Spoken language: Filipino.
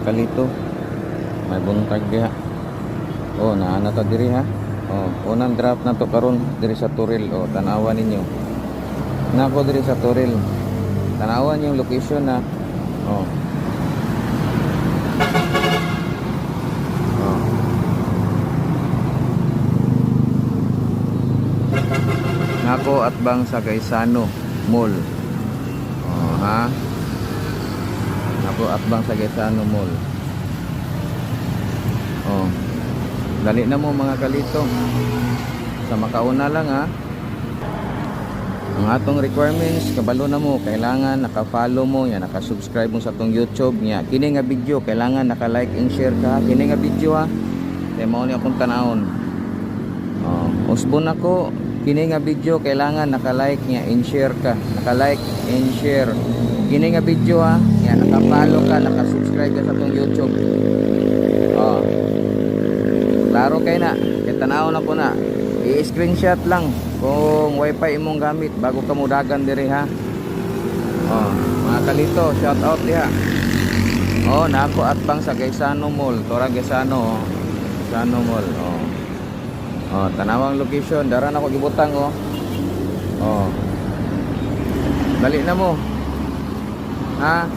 kalito. May buntag diha. Oh, naana ta diri ha. Oh, unang drop na to karon diri sa Turil. Oh, tanawan ninyo. Nako diri sa Turil. Tanawan yung location na. Oh. Oh. Nako at bang sa Gaisano Mall. Oh, ha. Nako at bang sa Gaisano Mall. Oh. Dali na mo mga kalito. Sa makauna lang ha. Ang atong requirements, kabalo na mo, kailangan naka-follow mo, ya naka-subscribe mo sa atong YouTube niya. Kini nga video, kailangan naka-like and share ka. Kini nga video ha. Kaya mao ni akong tanawon. Oh, usbon ako, kini nga video kailangan naka-like niya and share ka. Naka-like and share. Kini nga video ha, ya naka-follow ka, naka-subscribe ka sa atong YouTube. Oh. Klaro kay na, kaya tanawon ako na. I-screenshot lang kung wifi imong gamit bago ka mudagan diri ha. Oh, mga kalito, shout out diha. Oh, nako at bang sa Gaisano Mall, Tora Gaisano, Gaisano Mall. Oh. Oh, tanawang location, dara na ko gibutang oh. Oh. Dali na mo. Ha?